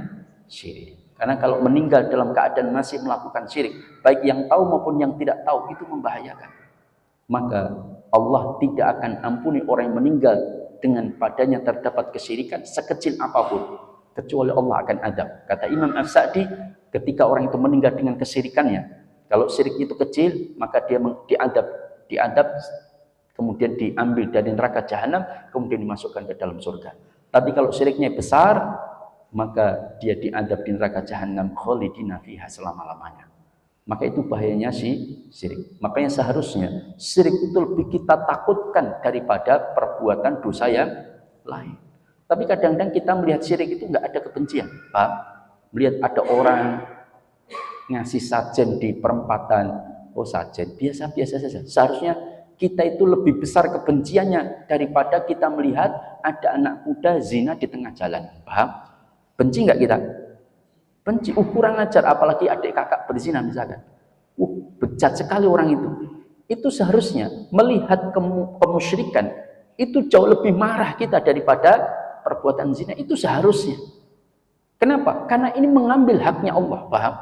syirik. Karena kalau meninggal dalam keadaan masih melakukan syirik, baik yang tahu maupun yang tidak tahu, itu membahayakan. Maka Allah tidak akan ampuni orang yang meninggal dengan padanya terdapat kesyirikan sekecil apapun, kecuali Allah akan adab. Kata Imam As-Sa'di, ketika orang itu meninggal dengan kesyirikannya, kalau syirik itu kecil, maka dia diadab, kemudian diambil dari neraka jahanam, kemudian dimasukkan ke dalam surga. Tapi kalau syiriknya besar, maka dia diadab di neraka jahanam khalidina fiha selama-lamanya. Maka itu bahayanya syirik. Makanya seharusnya syirik itu lebih kita takutkan daripada perbuatan dosa yang lain. Tapi kadang-kadang kita melihat syirik itu enggak ada kebencian, Pak. Melihat ada orang ngasih sajen di perempatan, oh sajen biasa-biasa saja. Seharusnya kita itu lebih besar kebenciannya daripada kita melihat ada anak muda zina di tengah jalan. Paham? Benci nggak kita? Benci. Kurang ajar, apalagi adik kakak berzina misalkan. Bejat sekali orang itu. Itu seharusnya melihat kemusyrikan itu jauh lebih marah kita daripada perbuatan zina. Itu seharusnya. Kenapa? Karena ini mengambil haknya Allah. Paham?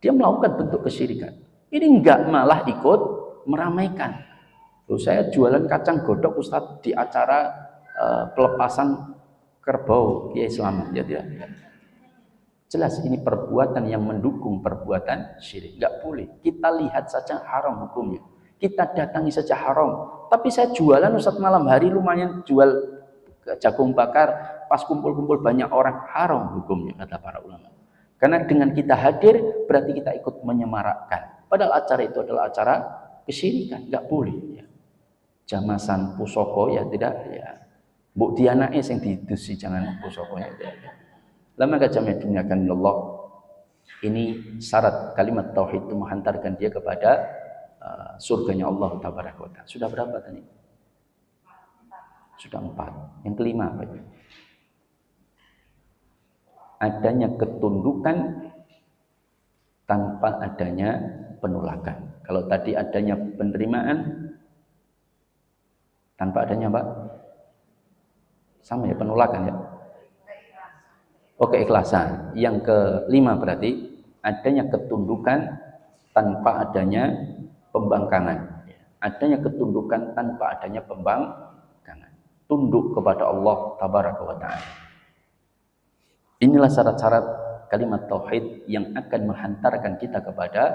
Dia melakukan bentuk kesyirikan. Ini enggak malah ikut meramaikan. Loh, saya jualan kacang godok Ustadz di acara pelepasan kerbau Kiai Slamet. Ya tidak. Jelas ini perbuatan yang mendukung perbuatan syirik. Enggak boleh. Kita lihat saja haram hukumnya. Kita datangi saja haram. Tapi saya jualan Ustadz malam hari lumayan jual jagung bakar. Pas kumpul-kumpul banyak orang, haram hukumnya kata para ulama. Karena dengan kita hadir berarti kita ikut menyemarakkan. Padahal acara itu adalah acara kesyirikan. Enggak boleh. Ya. Jamasan pusoko ya tidak ya. Mbok dianake sing didusi jangan pusokonya ya. Lama kajamnya dunia kan Allah. Ini syarat kalimat tauhid itu menghantarkan dia kepada surganya Allah tabaraka wa taala. Sudah berapa tadi? Sudah 4. Yang kelima apa itu? Adanya ketundukan tanpa adanya penolakan. Kalau tadi adanya penerimaan tanpa adanya apa? Sama ya, penolakan ya. Oke, ikhlasan. Yang kelima berarti adanya ketundukan tanpa adanya pembangkangan. Adanya ketundukan tanpa adanya pembangkangan. Tunduk kepada Allah tabaraka wa ta'ala. Inilah syarat-syarat kalimat tauhid yang akan menghantarkan kita kepada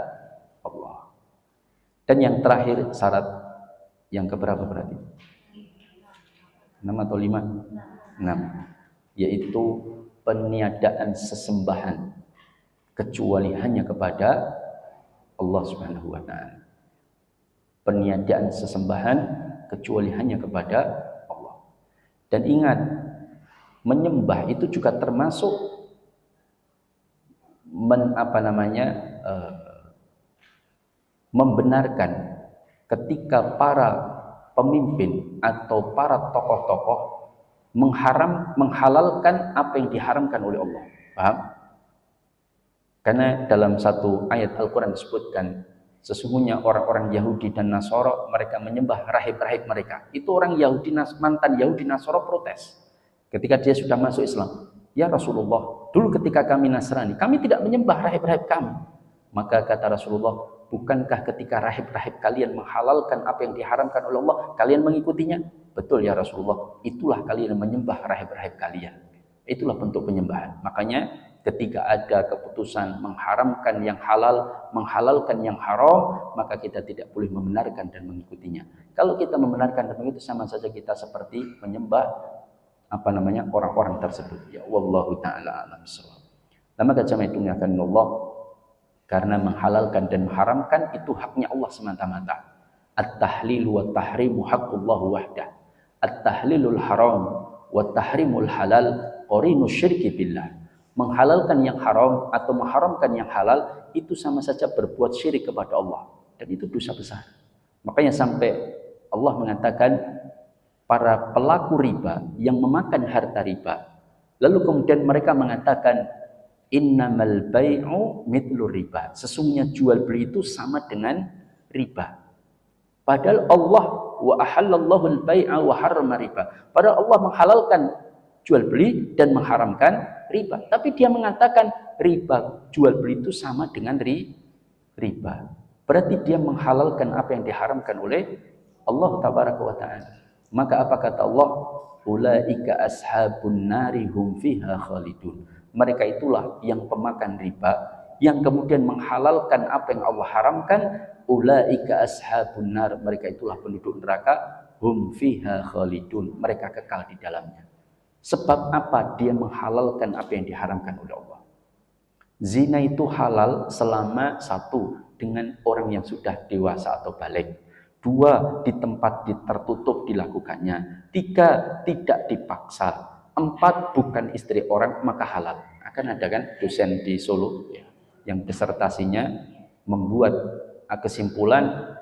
Allah. Dan yang terakhir syarat yang keberapa berarti? 6 atau 5? 6. Yaitu peniadaan sesembahan kecuali hanya kepada Allah Subhanahu wa taala. Peniadaan sesembahan kecuali hanya kepada Allah. Dan ingat, menyembah itu juga termasuk membenarkan ketika para pemimpin atau para tokoh-tokoh menghalalkan apa yang diharamkan oleh Allah. Paham? Karena dalam satu ayat Al-Quran disebutkan sesungguhnya orang-orang Yahudi dan Nasara mereka menyembah rahib-rahib mereka. Itu orang Yahudi, mantan Yahudi Nasara protes ketika dia sudah masuk Islam. Ya Rasulullah, dulu ketika kami Nasrani, kami tidak menyembah rahib-rahib kami. Maka kata Rasulullah, bukankah ketika rahib-rahib kalian menghalalkan apa yang diharamkan oleh Allah, kalian mengikutinya? Betul ya Rasulullah, itulah kalian yang menyembah rahib-rahib kalian. Itulah bentuk penyembahan. Makanya ketika ada keputusan mengharamkan yang halal, menghalalkan yang haram, maka kita tidak boleh membenarkan dan mengikutinya. Kalau kita membenarkan dan mengikuti, sama saja kita seperti menyembah orang-orang tersebut. Ya wallahu taala alam bissawab. Lama kacamai dunia kan Allah, karena menghalalkan dan mengharamkan itu haknya Allah semata-mata. At-tahlilu wa tahrimu haqqullah wahdah. At-tahlilul haram wa tahrimul halal qarinu syirki billah. Menghalalkan yang haram atau mengharamkan yang halal itu sama saja berbuat syirik kepada Allah, dan itu dosa besar. Makanya sampai Allah mengatakan para pelaku riba yang memakan harta riba, lalu kemudian mereka mengatakan innamal bai'u mithlu riba. Sesungguhnya jual beli itu sama dengan riba. Padahal Allah wa ahallallahu al-bai'a wa harrama riba. Padahal Allah menghalalkan jual beli dan mengharamkan riba. Tapi dia mengatakan riba, jual beli itu sama dengan riba. Berarti dia menghalalkan apa yang diharamkan oleh Allah tabaraka wa ta'ala. Maka apa kata Allah? Ulaika ashabun nari hum fiha khalidun. Mereka itulah yang pemakan riba, yang kemudian menghalalkan apa yang Allah haramkan. Ulaika ashabun nar, mereka itulah penduduk neraka. Hum fiha khalidun, mereka kekal di dalamnya. Sebab apa? Dia menghalalkan apa yang diharamkan oleh Allah. Zina itu halal selama 1 dengan orang yang sudah dewasa atau balik. 2 di tempat tertutup dilakukannya. 3 tidak dipaksa. 4 bukan istri orang maka halal. Akan ada kan dosen di Solo ya, yang disertasinya membuat kesimpulan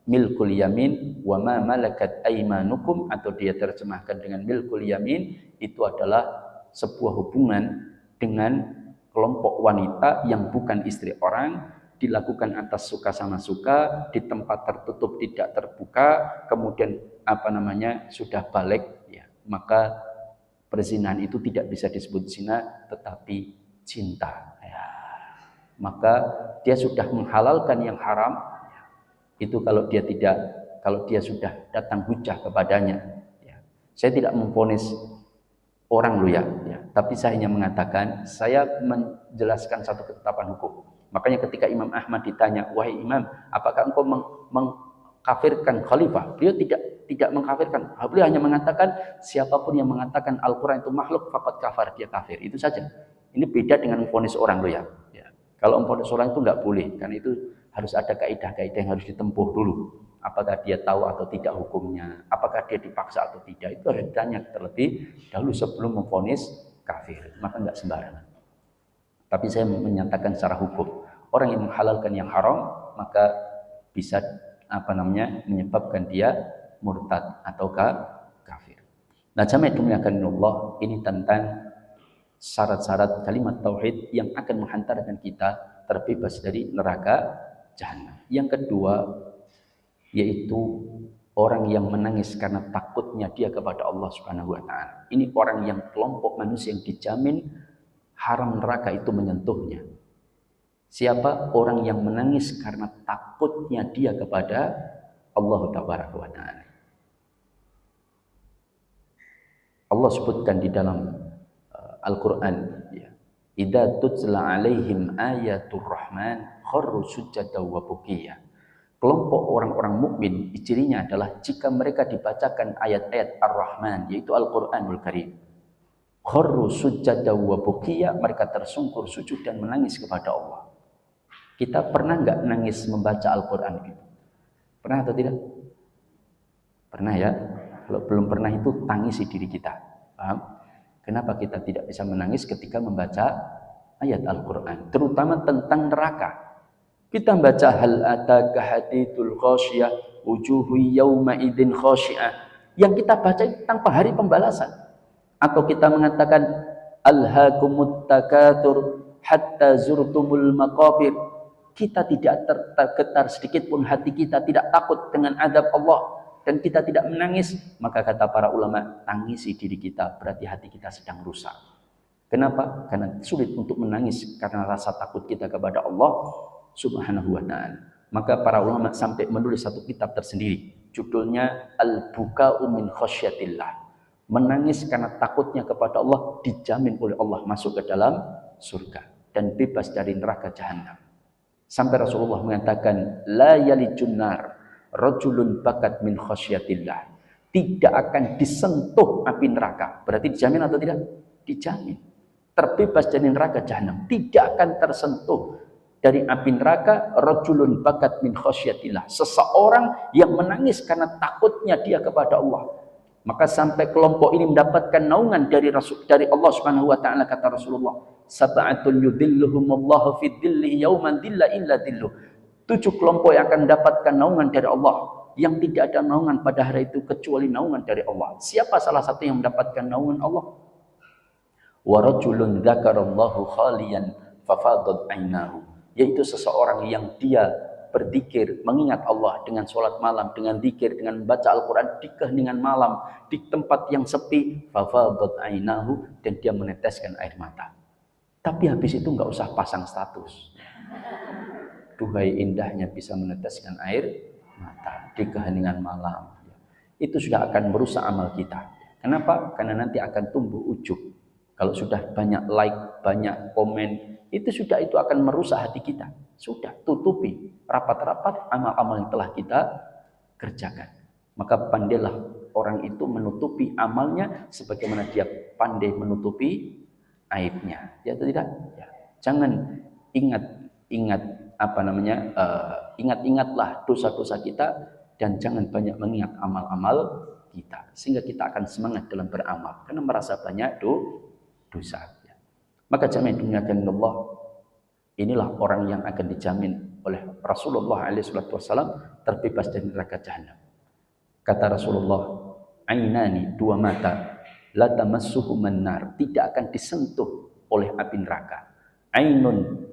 milkul yamin wa ma malakat aymanukum, atau dia terjemahkan dengan milkul yamin, itu adalah sebuah hubungan dengan kelompok wanita yang bukan istri orang, dilakukan atas suka sama suka, di tempat tertutup tidak terbuka, kemudian sudah balik, ya, maka perzinahan itu tidak bisa disebut zina tetapi cinta, ya. Maka dia sudah menghalalkan yang haram. Itu kalau dia sudah datang hujah kepadanya, ya. Saya tidak memvonis orang ya, tapi saya hanya mengatakan, saya menjelaskan satu ketetapan hukum. Makanya ketika Imam Ahmad ditanya, wahai Imam, apakah engkau mengkafirkan khalifah? Beliau tidak mengkafirkan. Beliau hanya mengatakan, siapapun yang mengatakan Al-Quran itu makhluk, faqad kafar, dia kafir. Itu saja. Ini beda dengan memvonis orang ya. Kalau memvonis orang itu nggak boleh, karena itu harus ada kaidah-kaidah yang harus ditempuh dulu. Apakah dia tahu atau tidak hukumnya, apakah dia dipaksa atau tidak, itu harus ditanya terlebih dahulu sebelum memvonis kafir. Maka nggak sembarangan. Tapi saya menyatakan secara hukum, orang yang menghalalkan yang haram, maka bisa menyebabkan dia murtad atau kafir. Nah, jamaah dimuliakan Allah, ini tentang syarat-syarat kalimat tauhid yang akan menghantarkan kita terbebas dari neraka Jahannam. Yang kedua, yaitu orang yang menangis karena takutnya dia kepada Allah Subhanahu wa taala. Ini orang yang kelompok manusia yang dijamin haram neraka itu menyentuhnya. Siapa? Orang yang menangis karena takutnya dia kepada Allah Tabaraka wa taala. Allah sebutkan di dalam Al-Qur'an, ya. Idza tutla alaihim ayatul rahman kharru sujada wa bukiya. Kelompok orang-orang mukmin cirinya adalah jika mereka dibacakan ayat-ayat Ar-Rahman, yaitu Al-Qur'anul Karim, kharru sujada wa bukiya, mereka tersungkur sujud dan menangis kepada Allah. Kita pernah enggak nangis membaca Al-Qur'an gitu? Pernah atau tidak? Pernah ya? Kalau belum pernah itu tangisi diri kita. Paham? Kenapa kita tidak bisa menangis ketika membaca ayat Al-Quran, terutama tentang neraka? Kita membaca hal ataka hadithul khasyiyah wujuhu yawma idzin khasyiyah, yang kita baca itu tanpa hari pembalasan. Atau kita mengatakan alhaakumut takatsur hatta zurtumul maqabir, kita tidak tergetar sedikit pun hati kita, tidak takut dengan azab Allah, dan kita tidak menangis, maka kata para ulama, tangisi diri kita, berarti hati kita sedang rusak. Kenapa? Karena sulit untuk menangis karena rasa takut kita kepada Allah Subhanahu wa ta'ala. Maka para ulama sampai menulis satu kitab tersendiri, judulnya Al-Buka'u min Khasyatillah. Menangis karena takutnya kepada Allah, dijamin oleh Allah masuk ke dalam surga dan bebas dari neraka Jahannam. Sampai Rasulullah mengatakan, la yalijun nar rajulun bakat min khasyatillah, tidak akan disentuh api neraka. Berarti dijamin atau tidak? Dijamin. Terbebas dari neraka Jahannam, tidak akan tersentuh dari api neraka. Rajulun bakat min khasyatillah, seseorang yang menangis karena takutnya dia kepada Allah. Maka sampai kelompok ini mendapatkan naungan dari Allah Subhanahu wa taala, kata Rasulullah, sab'atun yudhilluhumullahu fi dhillihi yauman dhilla illa dhilluh. 7 kelompok yang akan mendapatkan naungan dari Allah, yang tidak ada naungan pada hari itu kecuali naungan dari Allah. Siapa salah satu yang mendapatkan naungan Allah? Wa rajulun dzakarallahu khaliyan fafadat ainahu, yaitu seseorang yang dia berzikir, mengingat Allah dengan sholat malam, dengan zikir, dengan membaca Al-Quran di keheningan malam, di tempat yang sepi, fafadat ainahu, dan dia meneteskan air mata. Tapi habis itu enggak usah pasang status. Duhai indahnya bisa meneteskan air mata di keheningan malam. Itu sudah akan merusak amal kita. Kenapa? Karena nanti akan tumbuh ujub. Kalau sudah banyak like, banyak komen, itu akan merusak hati kita. Sudah tutupi rapat-rapat amal-amal yang telah kita kerjakan. Maka pandailah orang itu menutupi amalnya sebagaimana dia pandai menutupi aibnya. Ya atau tidak? Ya. Jangan ingat-ingatlah dosa-dosa kita, dan jangan banyak mengingat amal-amal kita, sehingga kita akan semangat dalam beramal karena merasa banyak dosa. Maka jamaah dimuliakan Allah, inilah orang yang akan dijamin oleh Rasulullah SAW terbebas dari neraka jahanam. Kata Rasulullah, ainani, dua mata, la tamassuhuman nar, tidak akan disentuh oleh api neraka. Ainun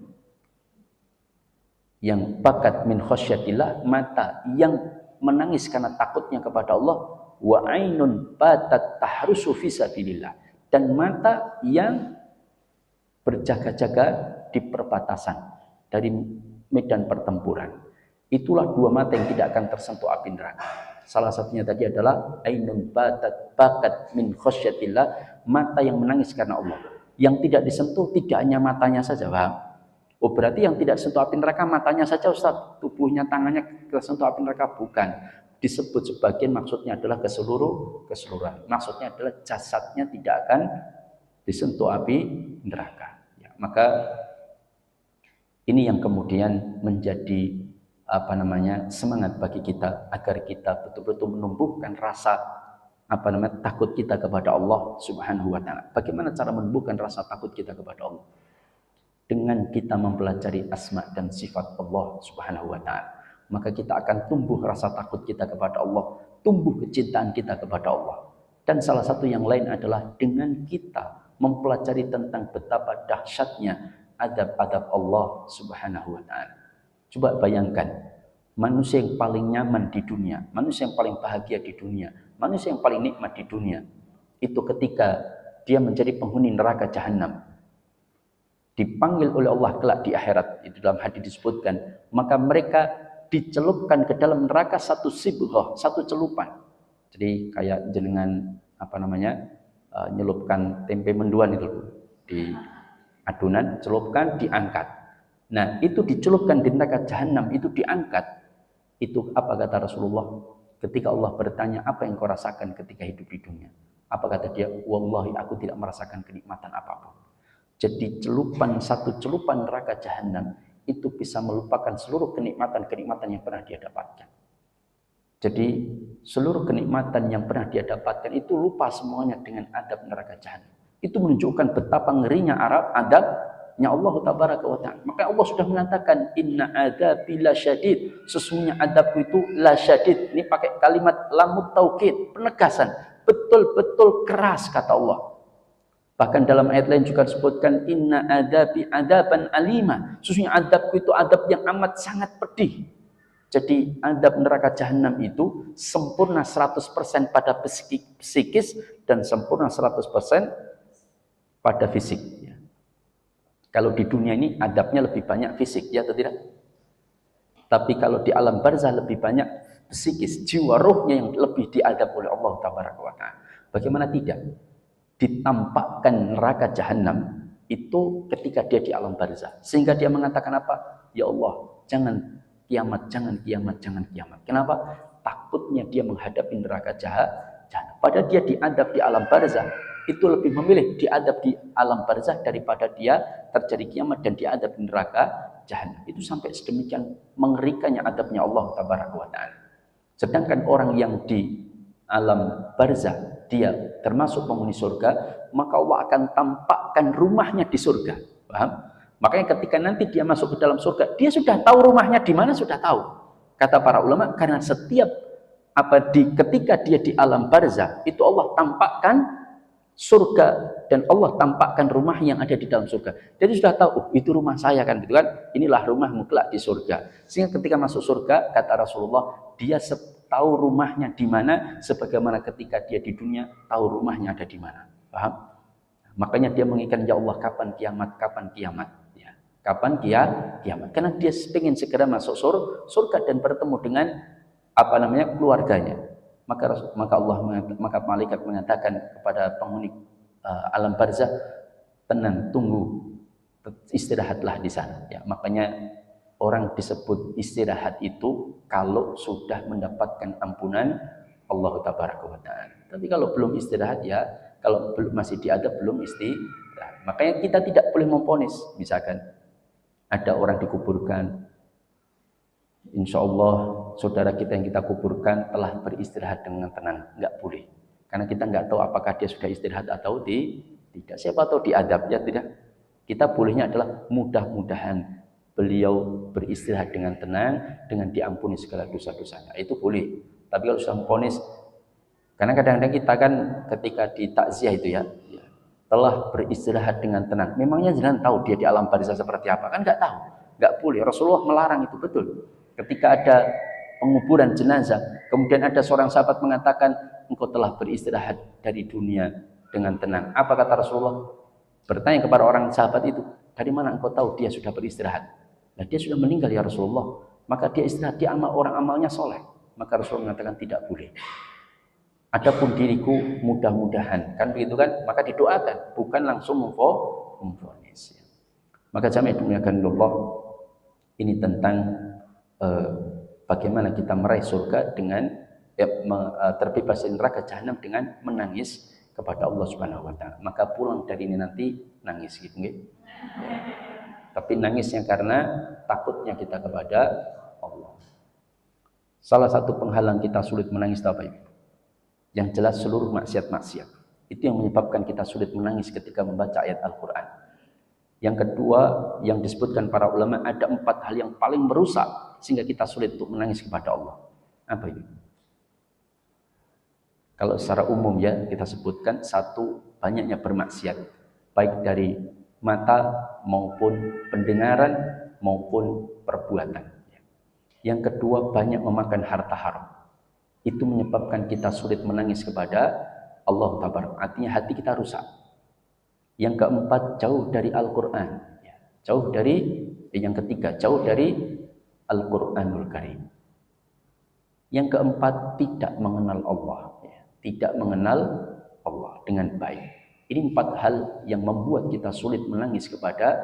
yang bakat min khasyatillah, mata yang menangis karena takutnya kepada Allah, wa ainun batat tahrusu fi sabilillah, dan mata yang berjaga-jaga di perbatasan dari medan pertempuran. Itulah dua mata yang tidak akan tersentuh api neraka. Salah satunya tadi adalah ainun bakat min khasyatillah, mata yang menangis karena Allah. Yang tidak disentuh tidak hanya matanya saja, paham? Oh, berarti yang tidak sentuh api neraka matanya saja, Ustaz. Tubuhnya, tangannya tersentuh api neraka, bukan. Disebut sebagian, maksudnya adalah keseluruhan. Maksudnya adalah jasadnya tidak akan disentuh api neraka. Ya, maka ini yang kemudian menjadi semangat bagi kita agar kita betul-betul menumbuhkan rasa takut kita kepada Allah Subhanahu wa taala. Bagaimana cara menumbuhkan rasa takut kita kepada Allah? Dengan kita mempelajari asma dan sifat Allah Subhanahu wa taala, maka kita akan tumbuh rasa takut kita kepada Allah, tumbuh kecintaan kita kepada Allah. Dan salah satu yang lain adalah dengan kita mempelajari tentang betapa dahsyatnya adab-adab Allah Subhanahu wa taala. Coba bayangkan, manusia yang paling nyaman di dunia, manusia yang paling bahagia di dunia, manusia yang paling nikmat di dunia, itu ketika dia menjadi penghuni neraka jahanam, dipanggil oleh Allah kelak di akhirat, itu dalam hadis disebutkan, maka mereka dicelupkan ke dalam neraka satu sibghah, satu celupan. Jadi kayak jenengan nyelupkan tempe menduan itu di adonan, celupkan, diangkat. Nah, itu dicelupkan di neraka jahanam, itu diangkat. Itu apa kata Rasulullah? Ketika Allah bertanya, apa yang kau rasakan ketika hidup di dunia? Apa kata dia? Wallahi, aku tidak merasakan kenikmatan apapun. Jadi satu celupan neraka jahanam itu bisa melupakan seluruh kenikmatan-kenikmatan yang pernah dia dapatkan. Jadi seluruh kenikmatan yang pernah dia dapatkan itu lupa semuanya dengan adab neraka jahanam. Itu menunjukkan betapa ngerinya adabnya Allah tabaraka wa ta'ala. Maka Allah sudah mengatakan, inna adabi lasyadid, sesungguhnya adabku itu lasyadid. Ini pakai kalimat lamut taukid, penegasan, betul-betul keras kata Allah. Bahkan dalam ayat lain juga disebutkan, inna adabi adaban alima, sesungguhnya adabku itu adab yang amat sangat pedih. Jadi adab neraka jahanam itu sempurna 100% pada psikis dan sempurna 100% pada fisik. Kalau di dunia ini adabnya lebih banyak fisik, ya atau tidak? Tapi kalau di alam barzah lebih banyak psikis, jiwa rohnya yang lebih diadab oleh Allah tabaraka wa ta'ala. Bagaimana tidak? Ditampakkan neraka jahanam itu ketika dia di alam barzah, sehingga dia mengatakan apa? Ya Allah, jangan kiamat, jangan kiamat, jangan kiamat. Kenapa? Takutnya dia menghadapi neraka jahanam. Padahal dia diadab di alam barzah, itu lebih memilih diadab di alam barzah daripada dia terjadi kiamat dan diadab di neraka jahanam. Itu sampai sedemikian mengerikannya adabnya Allah tabaraka wa ta'ala. Sedangkan orang yang di alam barzah dia termasuk penghuni surga, maka Allah akan tampakkan rumahnya di surga. Paham? Makanya ketika nanti dia masuk ke dalam surga, dia sudah tahu rumahnya di mana, sudah tahu. Kata para ulama, karena setiap ketika dia di alam barzah, itu Allah tampakkan surga dan Allah tampakkan rumah yang ada di dalam surga. Jadi sudah tahu, itu rumah saya kan, gitu kan? Inilah rumahmu kelak di surga. Sehingga ketika masuk surga, kata Rasulullah, dia tahu rumahnya di mana, sebagaimana ketika dia di dunia tahu rumahnya ada di mana. Paham? Makanya dia menginginkan, ya Allah, kapan kiamat, kapan kiamat, ya. Kapan kiamat? Karena dia ingin segera masuk surga dan bertemu dengan keluarganya. Maka malaikat mengatakan kepada penghuni alam barzah, tenang, tunggu, istirahatlah di sana. Ya, makanya orang disebut istirahat itu kalau sudah mendapatkan ampunan Allah tabaraka wa ta'ala. Tapi kalau belum istirahat, ya kalau belum masih diadab, belum istirahat. Makanya kita tidak boleh memvonis. Misalkan ada orang dikuburkan, insya Allah saudara kita yang kita kuburkan telah beristirahat dengan tenang. Enggak boleh. Karena kita enggak tahu apakah dia sudah istirahat atau tidak. Siapa tahu diadab, ya tidak. Kita bolehnya adalah mudah-mudahan beliau beristirahat dengan tenang, dengan diampuni segala dosa-dosanya. Itu boleh. Tapi kalau sudah memvonis, karena kadang-kadang kita kan ketika di takziah itu ya, telah beristirahat dengan tenang. Memangnya jangan tahu dia di alam barzah seperti apa? Kan nggak tahu. Nggak boleh. Rasulullah melarang itu, betul. Ketika ada penguburan jenazah, kemudian ada seorang sahabat mengatakan, engkau telah beristirahat dari dunia dengan tenang. Apa kata Rasulullah? Bertanya kepada orang sahabat itu, dari mana engkau tahu dia sudah beristirahat? Nah, dia sudah meninggal ya Rasulullah. Maka dia istirahat, dia orang amalnya soleh. Maka Rasulullah mengatakan tidak boleh. Adapun diriku mudah-mudahan, kan begitu kan? Maka didoakan, bukan langsung memvonis. Maka jamaah dimuliakan Allah, ini tentang bagaimana kita meraih surga dengan terbebas dari neraka jahanam dengan menangis kepada Allah Subhanahu wa taala. Maka pulang dari ini nanti nangis gitu nggih. Tapi nangisnya karena takutnya kita kepada Allah. Salah satu penghalang kita sulit menangis apa itu? Yang jelas seluruh maksiat-maksiat. Itu yang menyebabkan kita sulit menangis ketika membaca ayat Al-Quran. Yang kedua, yang disebutkan para ulama, ada 4 hal yang paling merusak sehingga kita sulit untuk menangis kepada Allah. Apa itu? Kalau secara umum ya, kita sebutkan, 1, banyaknya bermaksiat. Baik dari mata maupun pendengaran maupun perbuatan. Yang kedua, banyak memakan harta haram. Itu menyebabkan kita sulit menangis kepada Allah Taala. Artinya hati kita rusak. Yang keempat, jauh dari Al-Quran. Yang ketiga, jauh dari Al-Quranul Karim. Yang keempat, tidak mengenal Allah. Tidak mengenal Allah dengan baik. Ini 4 hal yang membuat kita sulit menangis kepada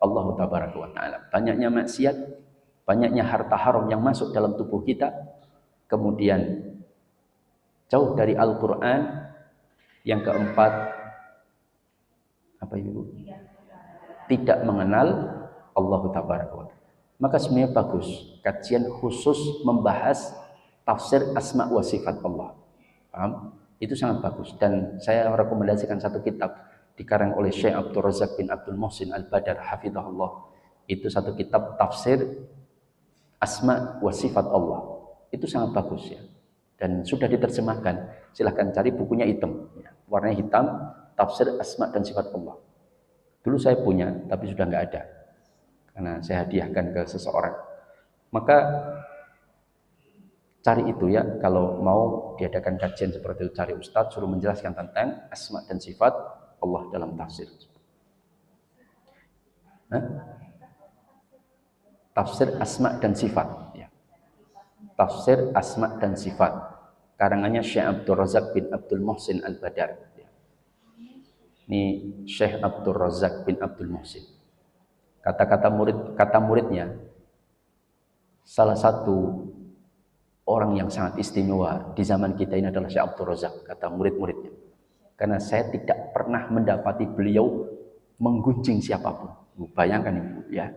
Allah Taala. Banyaknya maksiat, banyaknya harta haram yang masuk dalam tubuh kita, kemudian jauh dari Al-Quran. Yang keempat, apa itu? Tidak mengenal Allah Taala. Maka sebenarnya bagus kajian khusus membahas tafsir asma wa sifat Allah. Paham? Itu sangat bagus. Dan saya rekomendasikan satu kitab dikarang oleh Syekh Abdul Razak bin Abdul Muhsin Al-Badar hafizahullah. Itu satu kitab tafsir asma wa sifat Allah. Itu sangat bagus ya. Dan sudah diterjemahkan. Silahkan cari, bukunya hitam. Warnanya hitam, tafsir asma dan sifat Allah. Dulu saya punya, tapi sudah nggak ada. Karena saya hadiahkan ke seseorang. Maka cari itu ya, kalau mau diadakan kajian seperti itu, cari ustadz, suruh menjelaskan tentang asma dan sifat Allah dalam tafsir. Tafsir asma dan sifat. Tafsir asma dan sifat, karangannya Syekh Abdul Razak bin Abdul Muhsin Al-Badar. Ini Syekh Abdul Razak bin Abdul Muhsin. Kata muridnya, salah satu orang yang sangat istimewa di zaman kita ini adalah Syekh Abdul Razak, kata murid-muridnya. Karena saya tidak pernah mendapati beliau menggunjing siapapun. Bayangkan ibu ya.